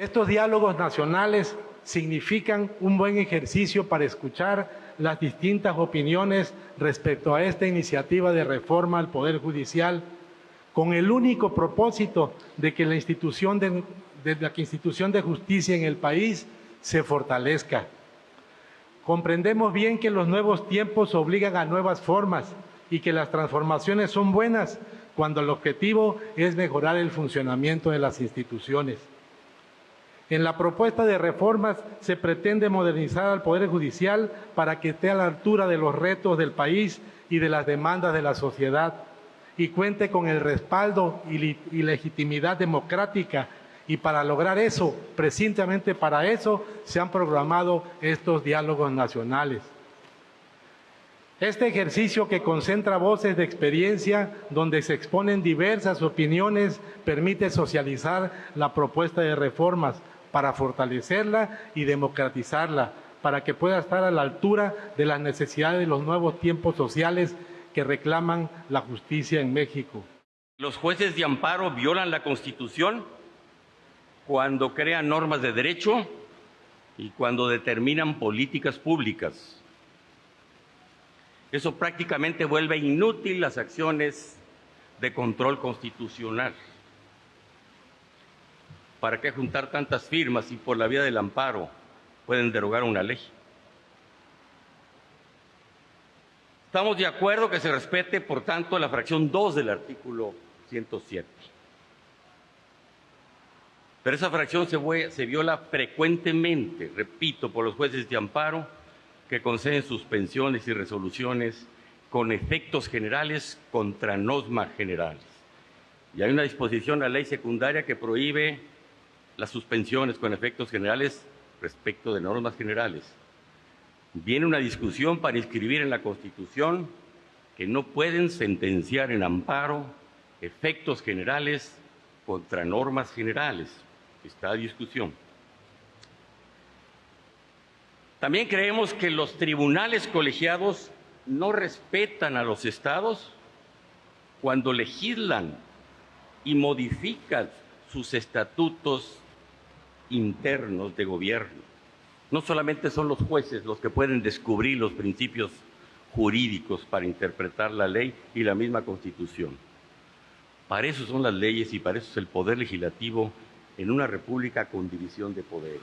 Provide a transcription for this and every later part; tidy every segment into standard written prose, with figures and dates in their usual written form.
Estos diálogos nacionales significan un buen ejercicio para escuchar las distintas opiniones respecto a esta iniciativa de reforma al Poder Judicial, con el único propósito de que la institución de justicia en el país se fortalezca. Comprendemos bien que los nuevos tiempos obligan a nuevas formas y que las transformaciones son buenas cuando el objetivo es mejorar el funcionamiento de las instituciones. En la propuesta de reformas se pretende modernizar al Poder Judicial para que esté a la altura de los retos del país y de las demandas de la sociedad y cuente con el respaldo y legitimidad democrática. Y para lograr eso, precisamente para eso, se han programado estos diálogos nacionales. Este ejercicio que concentra voces de experiencia, donde se exponen diversas opiniones, permite socializar la propuesta de reformas para fortalecerla y democratizarla, para que pueda estar a la altura de las necesidades de los nuevos tiempos sociales que reclaman la justicia en México. Los jueces de amparo violan la Constitución cuando crean normas de derecho y cuando determinan políticas públicas. Eso prácticamente vuelve inútil las acciones de control constitucional. ¿Para qué juntar tantas firmas si por la vía del amparo pueden derogar una ley? Estamos de acuerdo que se respete, por tanto, la fracción 2 del artículo 107. Pero esa fracción se viola frecuentemente, repito, por los jueces de amparo que conceden suspensiones y resoluciones con efectos generales contra normas generales. Y hay una disposición en la ley secundaria que prohíbe las suspensiones con efectos generales respecto de normas generales. Viene una discusión para inscribir en la Constitución que no pueden sentenciar en amparo efectos generales contra normas generales. Está a discusión. También creemos que los tribunales colegiados no respetan a los estados cuando legislan y modifican sus estatutos internos de gobierno. No solamente son los jueces los que pueden descubrir los principios jurídicos para interpretar la ley y la misma Constitución. Para eso son las leyes y para eso es el poder legislativo en una república con división de poderes.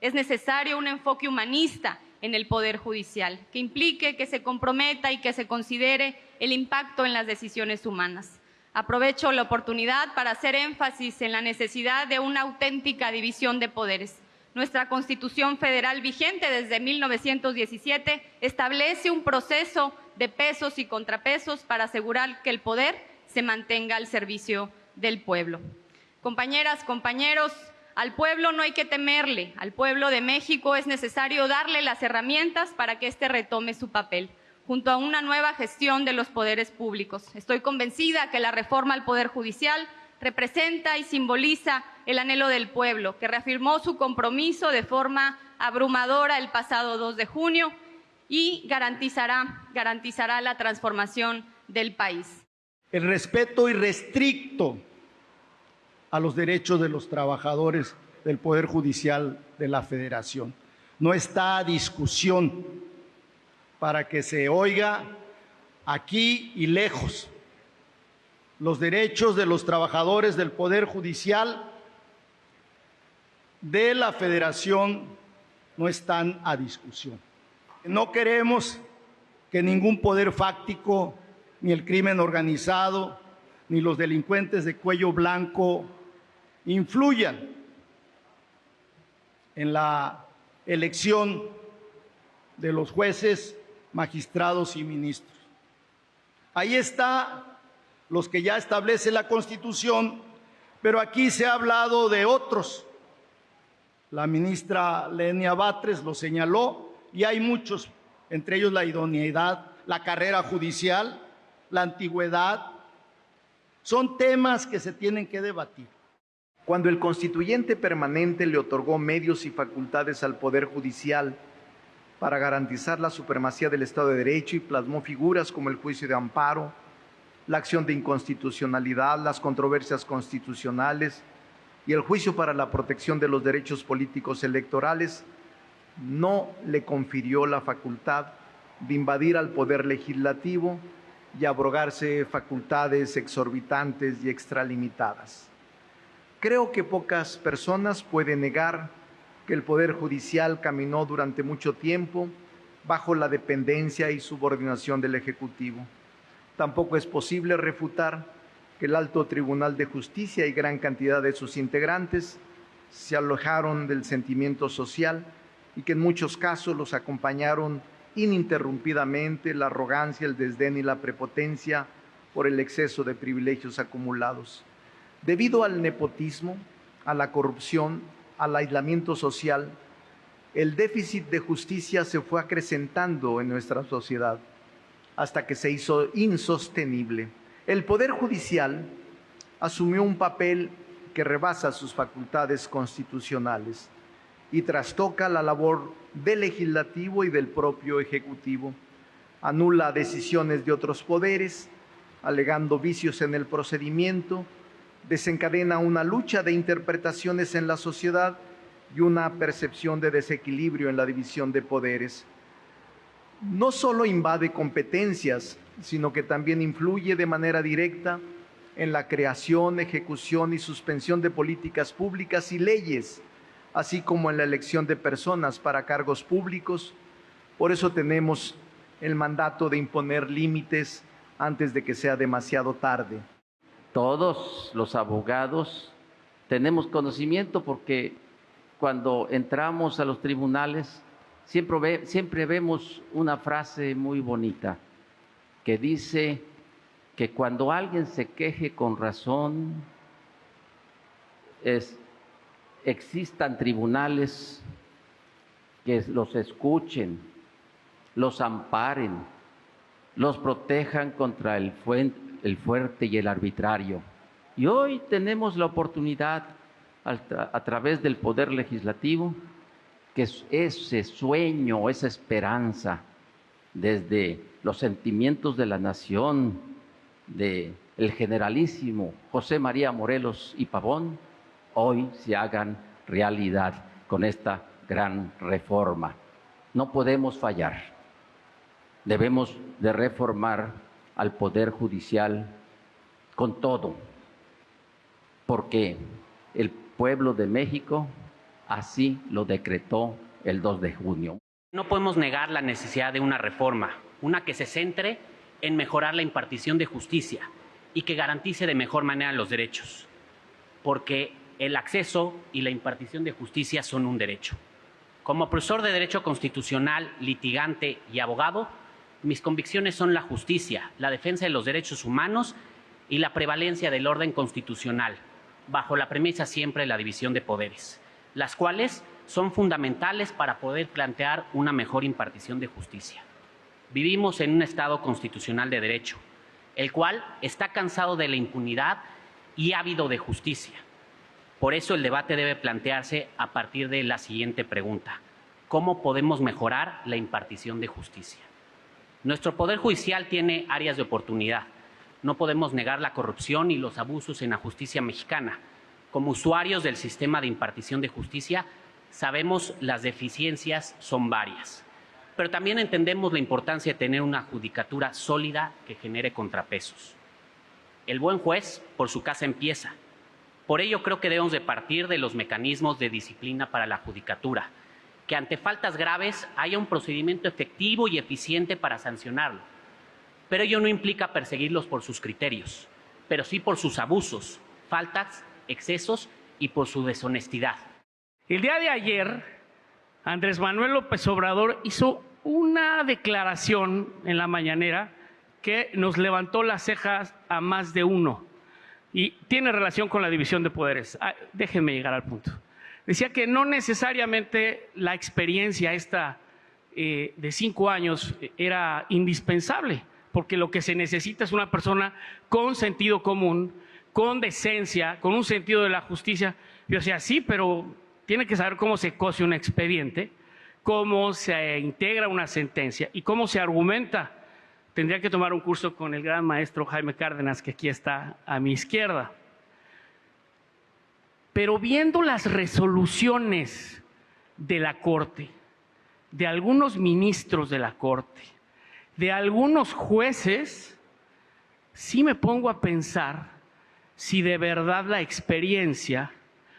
Es necesario un enfoque humanista en el Poder Judicial, que implique que se comprometa y que se considere el impacto en las decisiones humanas. Aprovecho la oportunidad para hacer énfasis en la necesidad de una auténtica división de poderes. Nuestra Constitución Federal vigente desde 1917 establece un proceso de pesos y contrapesos para asegurar que el poder se mantenga al servicio del pueblo. Compañeras, compañeros, al pueblo no hay que temerle, al pueblo de México es necesario darle las herramientas para que éste retome su papel, junto a una nueva gestión de los poderes públicos. Estoy convencida que la reforma al Poder Judicial representa y simboliza el anhelo del pueblo, que reafirmó su compromiso de forma abrumadora el pasado 2 de junio y garantizará la transformación del país. El respeto irrestricto a los derechos de los trabajadores del Poder Judicial de la Federación no está a discusión, para que se oiga aquí y lejos. Los derechos de los trabajadores del Poder Judicial de la Federación no están a discusión. No queremos que ningún poder fáctico, ni el crimen organizado, ni los delincuentes de cuello blanco influyan en la elección de los jueces, magistrados y ministros. Ahí está los que ya establece la Constitución, pero aquí se ha hablado de otros. La ministra Lenia Batres lo señaló y hay muchos, entre ellos la idoneidad, la carrera judicial, la antigüedad. Son temas que se tienen que debatir. Cuando el constituyente permanente le otorgó medios y facultades al Poder Judicial para garantizar la supremacía del Estado de Derecho y plasmó figuras como el juicio de amparo, la acción de inconstitucionalidad, las controversias constitucionales y el juicio para la protección de los derechos políticos electorales no le confirió la facultad de invadir al Poder Legislativo y abrogarse facultades exorbitantes y extralimitadas. Creo que pocas personas pueden negar que el Poder Judicial caminó durante mucho tiempo bajo la dependencia y subordinación del Ejecutivo. Tampoco es posible refutar que el Alto Tribunal de Justicia y gran cantidad de sus integrantes se alejaron del sentimiento social y que en muchos casos los acompañaron ininterrumpidamente la arrogancia, el desdén y la prepotencia por el exceso de privilegios acumulados. Debido al nepotismo, a la corrupción, al aislamiento social, el déficit de justicia se fue acrecentando en nuestra sociedad hasta que se hizo insostenible. El Poder Judicial asumió un papel que rebasa sus facultades constitucionales y trastoca la labor del Legislativo y del propio Ejecutivo. Anula decisiones de otros poderes, alegando vicios en el procedimiento, desencadena una lucha de interpretaciones en la sociedad y una percepción de desequilibrio en la división de poderes. No solo invade competencias, sino que también influye de manera directa en la creación, ejecución y suspensión de políticas públicas y leyes, así como en la elección de personas para cargos públicos. Por eso tenemos el mandato de imponer límites antes de que sea demasiado tarde. Todos los abogados tenemos conocimiento porque cuando entramos a los tribunales siempre vemos una frase muy bonita que dice que cuando alguien se queje con razón, existan tribunales que los escuchen, los amparen, los protejan contra el fuerte y el arbitrario. Y hoy tenemos la oportunidad, a través del Poder Legislativo, que ese sueño, esa esperanza, desde los sentimientos de la nación, del generalísimo José María Morelos y Pavón, hoy se hagan realidad con esta gran reforma. No podemos fallar. Debemos de reformar al Poder Judicial con todo, porque el pueblo de México así lo decretó el 2 de junio. No podemos negar la necesidad de una reforma, una que se centre en mejorar la impartición de justicia y que garantice de mejor manera los derechos, porque el acceso y la impartición de justicia son un derecho. Como profesor de Derecho Constitucional, litigante y abogado, mis convicciones son la justicia, la defensa de los derechos humanos y la prevalencia del orden constitucional, bajo la premisa siempre de la división de poderes, las cuales son fundamentales para poder plantear una mejor impartición de justicia. Vivimos en un Estado constitucional de derecho, el cual está cansado de la impunidad y ávido de justicia. Por eso el debate debe plantearse a partir de la siguiente pregunta: ¿cómo podemos mejorar la impartición de justicia? Nuestro Poder Judicial tiene áreas de oportunidad. No podemos negar la corrupción y los abusos en la justicia mexicana. Como usuarios del sistema de impartición de justicia, sabemos las deficiencias son varias, pero también entendemos la importancia de tener una judicatura sólida que genere contrapesos. El buen juez por su casa empieza. Por ello creo que debemos de partir de los mecanismos de disciplina para la judicatura, que ante faltas graves haya un procedimiento efectivo y eficiente para sancionarlo. Pero ello no implica perseguirlos por sus criterios, pero sí por sus abusos, faltas, excesos y por su deshonestidad. El día de ayer, Andrés Manuel López Obrador hizo una declaración en la mañanera que nos levantó las cejas a más de uno y tiene relación con la división de poderes. Déjenme llegar al punto. Decía que no necesariamente la experiencia esta de 5 años era indispensable, porque lo que se necesita es una persona con sentido común, con decencia, con un sentido de la justicia. Yo decía, sí, pero tiene que saber cómo se cose un expediente, cómo se integra una sentencia y cómo se argumenta. Tendría que tomar un curso con el gran maestro Jaime Cárdenas, que aquí está a mi izquierda. Pero viendo las resoluciones de la Corte, de algunos ministros de la Corte, de algunos jueces, sí me pongo a pensar si de verdad la experiencia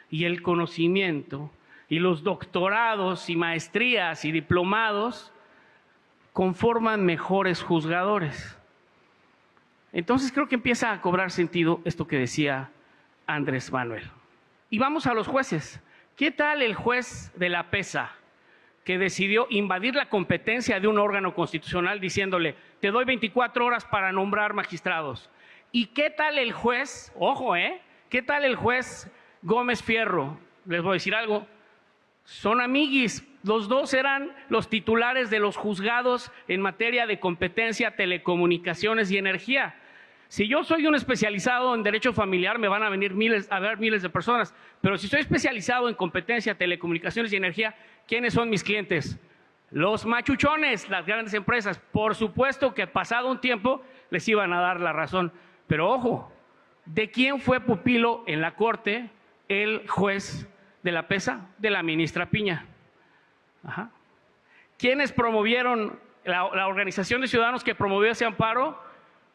y el conocimiento y los doctorados y maestrías y diplomados conforman mejores juzgadores. Entonces creo que empieza a cobrar sentido esto que decía Andrés Manuel. Y vamos a los jueces. ¿Qué tal el juez de la PESA que decidió invadir la competencia de un órgano constitucional diciéndole, te doy 24 horas para nombrar magistrados? ¿Y qué tal el juez, ojo, qué tal el juez Gómez Fierro? Les voy a decir algo, son amiguis, los dos eran los titulares de los juzgados en materia de competencia, telecomunicaciones y energía. Si yo soy un especializado en derecho familiar, me van a venir miles de personas, pero si soy especializado en competencia, telecomunicaciones y energía, ¿quiénes son mis clientes? Los machuchones, las grandes empresas. Por supuesto que pasado un tiempo les iban a dar la razón, pero ojo, ¿de quién fue pupilo en la Corte el juez de la PESA? De la ministra Piña. Ajá. ¿Quiénes promovieron la organización de ciudadanos que promovió ese amparo?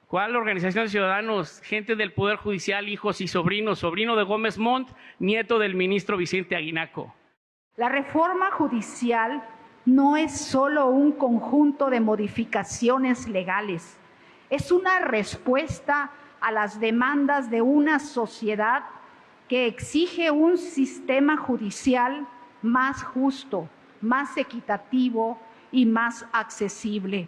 ¿Cuál organización de ciudadanos? Gente del Poder Judicial, hijos y sobrinos, sobrino de Gómez Montt, nieto del ministro Vicente Aguinaco. La reforma judicial no es solo un conjunto de modificaciones legales, es una respuesta a las demandas de una sociedad que exige un sistema judicial más justo, más equitativo y más accesible.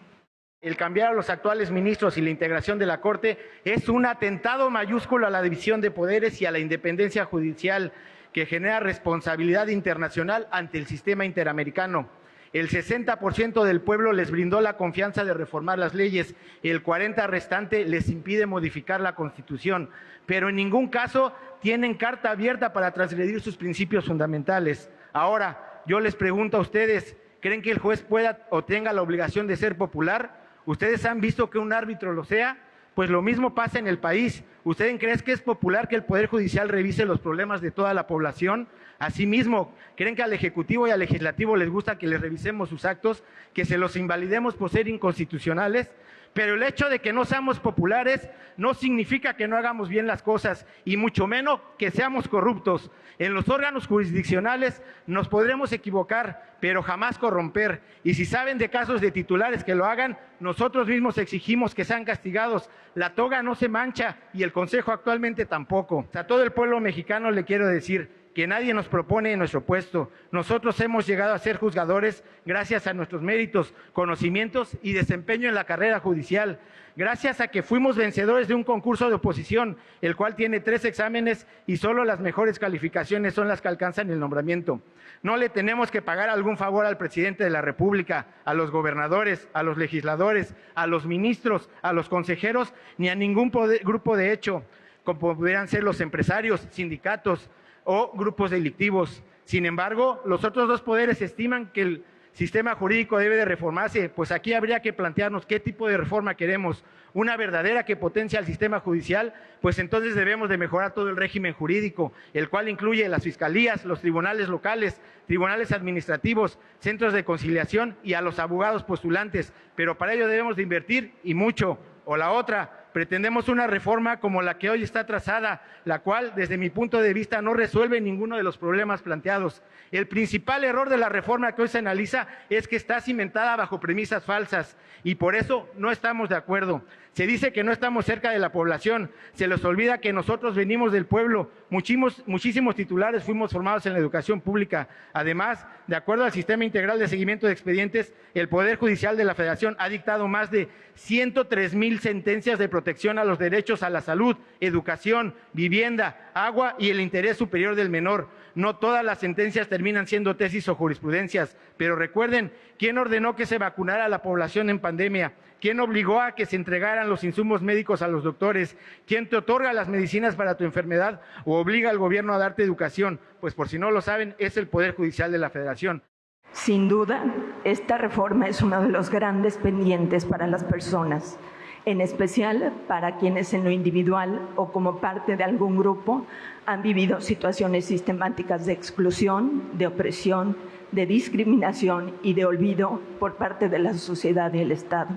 El cambiar a los actuales ministros y la integración de la Corte es un atentado mayúsculo a la división de poderes y a la independencia judicial que genera responsabilidad internacional ante el sistema interamericano. El 60% del pueblo les brindó la confianza de reformar las leyes, el 40% restante les impide modificar la Constitución, pero en ningún caso tienen carta abierta para transgredir sus principios fundamentales. Ahora, yo les pregunto a ustedes, ¿creen que el juez pueda o tenga la obligación de ser popular? ¿Ustedes han visto que un árbitro lo sea? Pues lo mismo pasa en el país. ¿Ustedes creen que es popular que el Poder Judicial revise los problemas de toda la población? Asimismo, ¿creen que al Ejecutivo y al Legislativo les gusta que les revisemos sus actos, que se los invalidemos por ser inconstitucionales? Pero el hecho de que no seamos populares no significa que no hagamos bien las cosas, y mucho menos que seamos corruptos. En los órganos jurisdiccionales nos podremos equivocar, pero jamás corromper. Y si saben de casos de titulares que lo hagan, nosotros mismos exigimos que sean castigados. La toga no se mancha y el Consejo actualmente tampoco. A todo el pueblo mexicano le quiero decir que nadie nos propone en nuestro puesto. Nosotros hemos llegado a ser juzgadores gracias a nuestros méritos, conocimientos y desempeño en la carrera judicial. Gracias a que fuimos vencedores de un concurso de oposición, el cual tiene 3 exámenes y solo las mejores calificaciones son las que alcanzan el nombramiento. No le tenemos que pagar algún favor al presidente de la República, a los gobernadores, a los legisladores, a los ministros, a los consejeros, ni a ningún grupo de hecho, como pudieran ser los empresarios, sindicatos o grupos delictivos. Sin embargo, los otros 2 poderes estiman que el sistema jurídico debe de reformarse, pues aquí habría que plantearnos qué tipo de reforma queremos. Una verdadera que potencia al sistema judicial, pues entonces debemos de mejorar todo el régimen jurídico, el cual incluye las fiscalías, los tribunales locales, tribunales administrativos, centros de conciliación y a los abogados postulantes, pero para ello debemos de invertir y mucho. O la otra, pretendemos una reforma como la que hoy está trazada, la cual, desde mi punto de vista, no resuelve ninguno de los problemas planteados. El principal error de la reforma que hoy se analiza es que está cimentada bajo premisas falsas y por eso no estamos de acuerdo. Se dice que no estamos cerca de la población, se les olvida que nosotros venimos del pueblo, muchísimos titulares fuimos formados en la educación pública. Además, de acuerdo al Sistema Integral de Seguimiento de Expedientes, el Poder Judicial de la Federación ha dictado más de 103,000 sentencias de protección a los derechos a la salud, educación, vivienda, agua y el interés superior del menor. No todas las sentencias terminan siendo tesis o jurisprudencias, pero recuerden, ¿quién ordenó que se vacunara a la población en pandemia? ¿Quién obligó a que se entregaran los insumos médicos a los doctores? ¿Quién te otorga las medicinas para tu enfermedad o obliga al gobierno a darte educación? Pues por si no lo saben, es el Poder Judicial de la Federación. Sin duda, esta reforma es uno de los grandes pendientes para las personas en especial para quienes en lo individual o como parte de algún grupo han vivido situaciones sistemáticas de exclusión, de opresión, de discriminación y de olvido por parte de la sociedad y el Estado.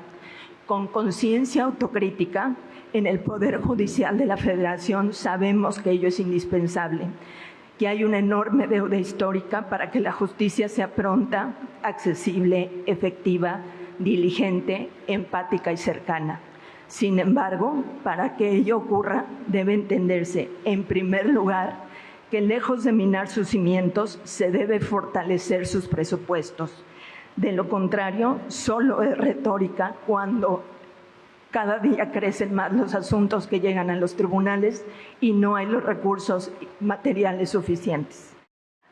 Con conciencia autocrítica, en el Poder Judicial de la Federación sabemos que ello es indispensable, que hay una enorme deuda histórica para que la justicia sea pronta, accesible, efectiva, diligente, empática y cercana. Sin embargo, para que ello ocurra, debe entenderse, en primer lugar, que lejos de minar sus cimientos, se debe fortalecer sus presupuestos. De lo contrario, solo es retórica cuando cada día crecen más los asuntos que llegan a los tribunales y no hay los recursos materiales suficientes.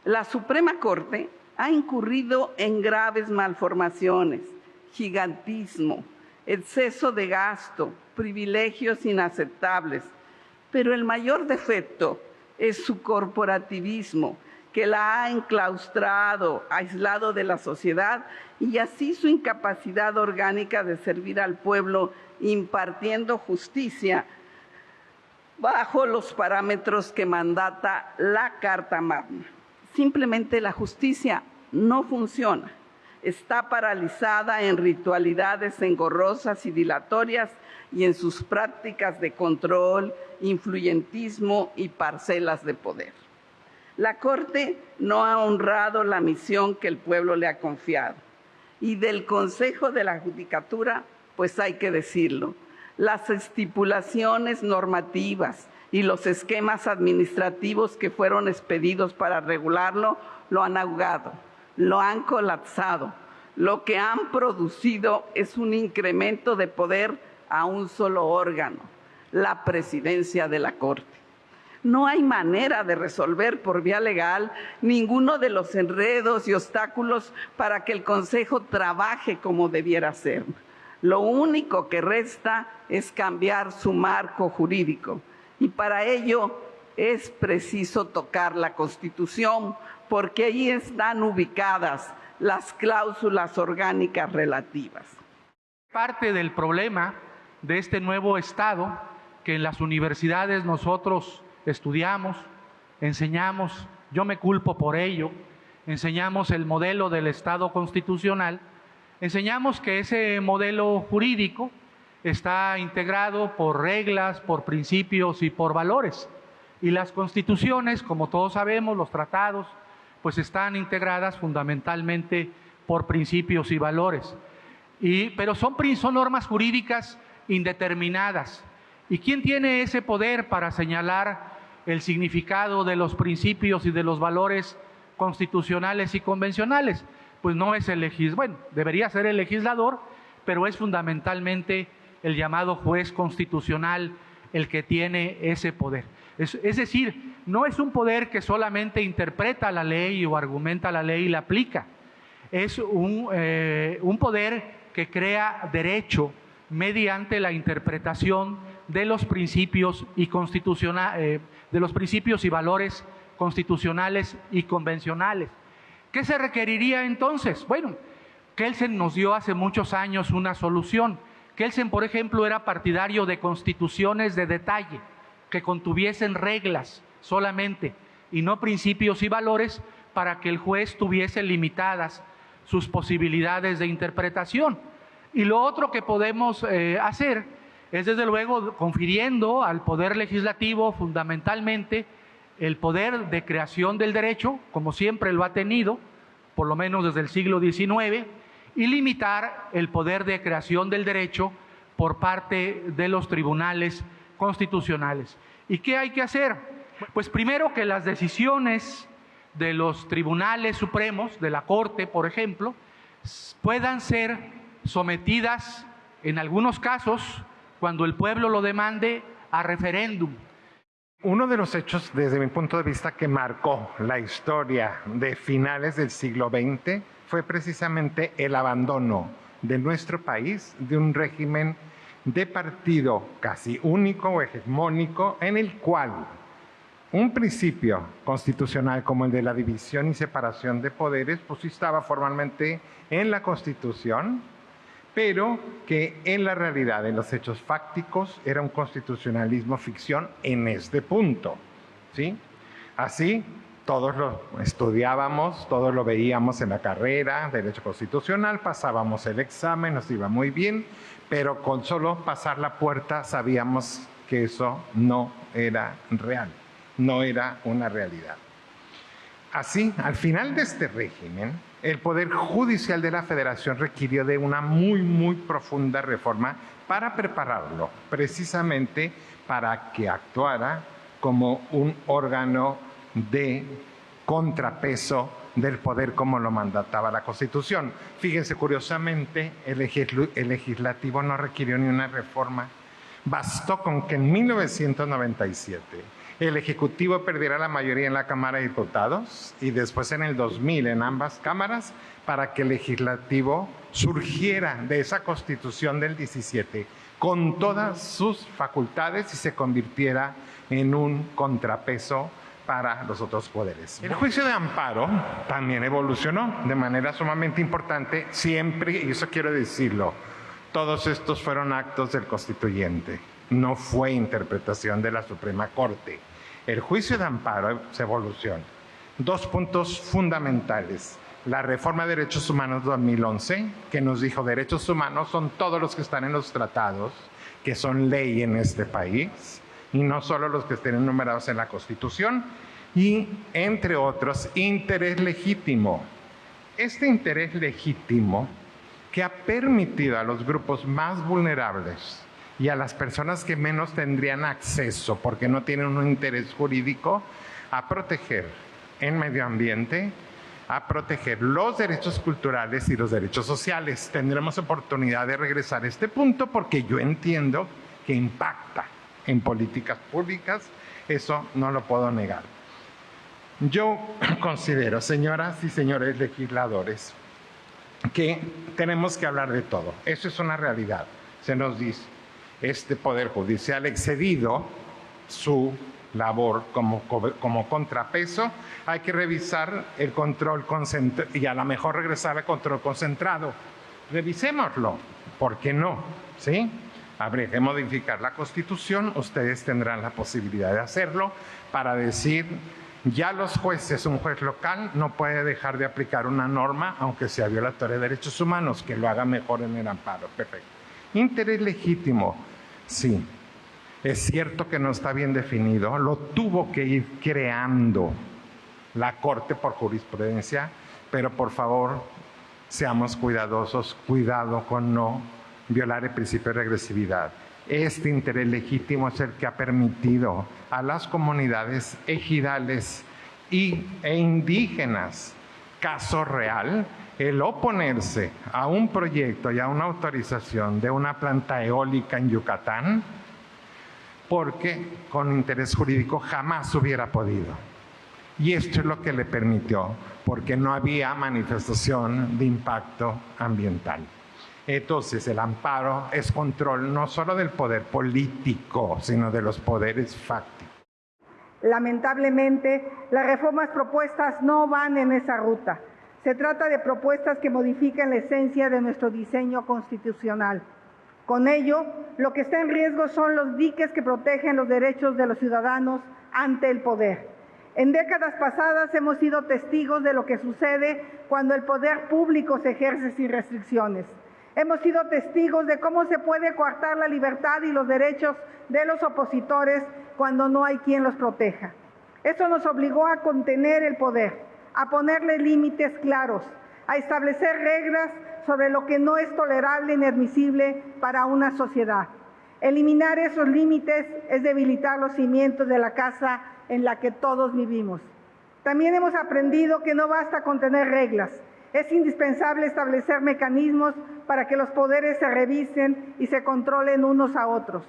La Suprema Corte ha incurrido en graves malformaciones, gigantismo, exceso de gasto, privilegios inaceptables, pero el mayor defecto es su corporativismo, que la ha enclaustrado, aislado de la sociedad y así su incapacidad orgánica de servir al pueblo impartiendo justicia bajo los parámetros que mandata la Carta Magna. Simplemente la justicia no funciona. Está paralizada en ritualidades engorrosas y dilatorias y en sus prácticas de control, influyentismo y parcelas de poder. La Corte no ha honrado la misión que el pueblo le ha confiado. Y del Consejo de la Judicatura, pues hay que decirlo, las estipulaciones normativas y los esquemas administrativos que fueron expedidos para regularlo lo han ahogado, lo han colapsado. Lo que han producido es un incremento de poder a un solo órgano, la presidencia de la Corte. No hay manera de resolver por vía legal ninguno de los enredos y obstáculos para que el Consejo trabaje como debiera ser. Lo único que resta es cambiar su marco jurídico y para ello es preciso tocar la Constitución porque ahí están ubicadas las cláusulas orgánicas relativas. Parte del problema de este nuevo Estado que en las universidades nosotros estudiamos, enseñamos, yo me culpo por ello, enseñamos el modelo del Estado constitucional, enseñamos que ese modelo jurídico está integrado por reglas, por principios y por valores. Y las constituciones, como todos sabemos, los tratados, pues están integradas fundamentalmente por principios y valores. Pero son normas jurídicas indeterminadas. ¿Y quién tiene ese poder para señalar el significado de los principios y de los valores constitucionales y convencionales? Pues no es el legislador, bueno, debería ser el legislador, pero es fundamentalmente el llamado juez constitucional el que tiene ese poder. Es decir, no es un poder que solamente interpreta la ley o argumenta la ley y la aplica. Es un poder que crea derecho mediante la interpretación de los principios y de los principios y valores constitucionales y convencionales. ¿Qué se requeriría entonces? Bueno, Kelsen nos dio hace muchos años una solución. Kelsen, por ejemplo, era partidario de constituciones de detalle, que contuviesen reglas solamente y no principios y valores para que el juez tuviese limitadas sus posibilidades de interpretación. Y lo otro que podemos hacer es, desde luego, confiriendo al Poder Legislativo fundamentalmente el poder de creación del derecho, como siempre lo ha tenido, por lo menos desde el siglo XIX, y limitar el poder de creación del derecho por parte de los tribunales constitucionales. ¿Y qué hay que hacer? Pues primero que las decisiones de los tribunales supremos, de la Corte, por ejemplo, puedan ser sometidas, en algunos casos, cuando el pueblo lo demande, a referéndum. Uno de los hechos, desde mi punto de vista, que marcó la historia de finales del siglo XX fue precisamente el abandono de nuestro país de un régimen de partido casi único o hegemónico, en el cual un principio constitucional como el de la división y separación de poderes, pues estaba formalmente en la Constitución, pero que en la realidad, en los hechos fácticos, era un constitucionalismo ficción en este punto, ¿sí? Así, todos lo estudiábamos, todos lo veíamos en la carrera, Derecho Constitucional, pasábamos el examen, nos iba muy bien, pero con solo pasar la puerta sabíamos que eso no era real, no era una realidad. Así, al final de este régimen, el Poder Judicial de la Federación requirió de una muy profunda reforma para prepararlo, precisamente para que actuara como un órgano de contrapeso del poder como lo mandataba la Constitución. Fíjense, curiosamente, el legislativo no requirió ni una reforma. Bastó con que en 1997 el Ejecutivo perdiera la mayoría en la Cámara de Diputados y después en el 2000 en ambas cámaras para que el Legislativo surgiera de esa Constitución del 17 con todas sus facultades y se convirtiera en un contrapeso para los otros poderes. El juicio de amparo también evolucionó de manera sumamente importante, siempre, y eso quiero decirlo, todos estos fueron actos del constituyente, no fue interpretación de la Suprema Corte. El juicio de amparo se evoluciona. Dos puntos fundamentales. La reforma de derechos humanos 2011, que nos dijo derechos humanos son todos los que están en los tratados, que son ley en este país, y no solo los que estén enumerados en la Constitución, y entre otros, interés legítimo. Este interés legítimo que ha permitido a los grupos más vulnerables y a las personas que menos tendrían acceso porque no tienen un interés jurídico a proteger el medio ambiente, a proteger los derechos culturales y los derechos sociales. Tendremos oportunidad de regresar a este punto porque yo entiendo que impacta en políticas públicas, eso no lo puedo negar. Yo considero, señoras y señores legisladores, que tenemos que hablar de todo. Eso es una realidad. Se nos dice, este Poder Judicial excedido su labor como contrapeso, hay que revisar el control concentrado y a lo mejor regresar al control concentrado. Revisémoslo, ¿por qué no? ¿Sí? Habría que modificar la Constitución, ustedes tendrán la posibilidad de hacerlo para decir, ya los jueces, un juez local no puede dejar de aplicar una norma aunque sea violatoria de derechos humanos, que lo haga mejor en el amparo. Perfecto. Interés legítimo, sí. Es cierto que no está bien definido, lo tuvo que ir creando la Corte por jurisprudencia, pero por favor seamos cuidadosos, cuidado con no violar el principio de regresividad. Este interés legítimo es el que ha permitido a las comunidades ejidales e indígenas, caso real, el oponerse a un proyecto y a una autorización de una planta eólica en Yucatán, porque con interés jurídico jamás hubiera podido. Y esto es lo que le permitió, porque no había manifestación de impacto ambiental. Entonces, el amparo es control no solo del poder político, sino de los poderes fácticos. Lamentablemente, las reformas propuestas no van en esa ruta. Se trata de propuestas que modifican la esencia de nuestro diseño constitucional. Con ello, lo que está en riesgo son los diques que protegen los derechos de los ciudadanos ante el poder. En décadas pasadas hemos sido testigos de lo que sucede cuando el poder público se ejerce sin restricciones. Hemos sido testigos de cómo se puede coartar la libertad y los derechos de los opositores cuando no hay quien los proteja. Eso nos obligó a contener el poder, a ponerle límites claros, a establecer reglas sobre lo que no es tolerable ni admisible para una sociedad. Eliminar esos límites es debilitar los cimientos de la casa en la que todos vivimos. También hemos aprendido que no basta con tener reglas. Es indispensable establecer mecanismos para que los poderes se revisen y se controlen unos a otros.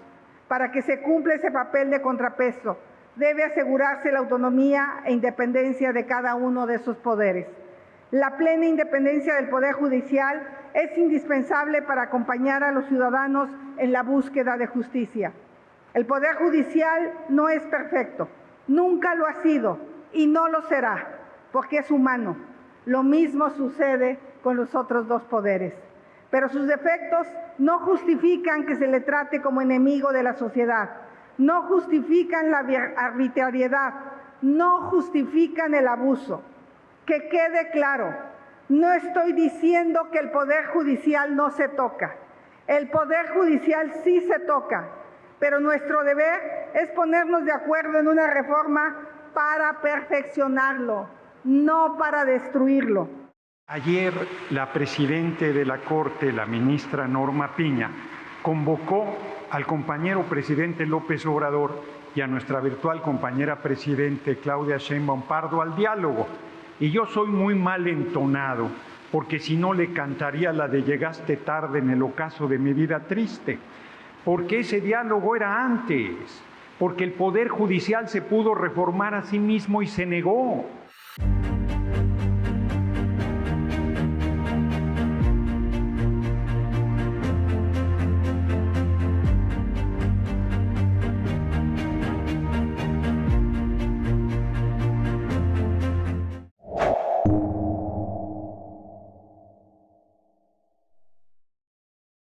Para que se cumpla ese papel de contrapeso, debe asegurarse la autonomía e independencia de cada uno de esos poderes. La plena independencia del Poder Judicial es indispensable para acompañar a los ciudadanos en la búsqueda de justicia. El Poder Judicial no es perfecto, nunca lo ha sido y no lo será, porque es humano. Lo mismo sucede con los otros dos poderes. pero sus defectos no justifican que se le trate como enemigo de la sociedad, no justifican la arbitrariedad, no justifican el abuso. Que quede claro, no estoy diciendo que el Poder Judicial no se toca. El Poder Judicial sí se toca, pero nuestro deber es ponernos de acuerdo en una reforma para perfeccionarlo, no para destruirlo. Ayer la presidenta de la Corte, la ministra Norma Piña, convocó al compañero presidente López Obrador y a nuestra virtual compañera presidente Claudia Sheinbaum Pardo al diálogo. Y yo soy muy mal entonado, porque si no le cantaría la de llegaste tarde en el ocaso de mi vida triste, porque ese diálogo era antes, porque el Poder Judicial se pudo reformar a sí mismo y se negó.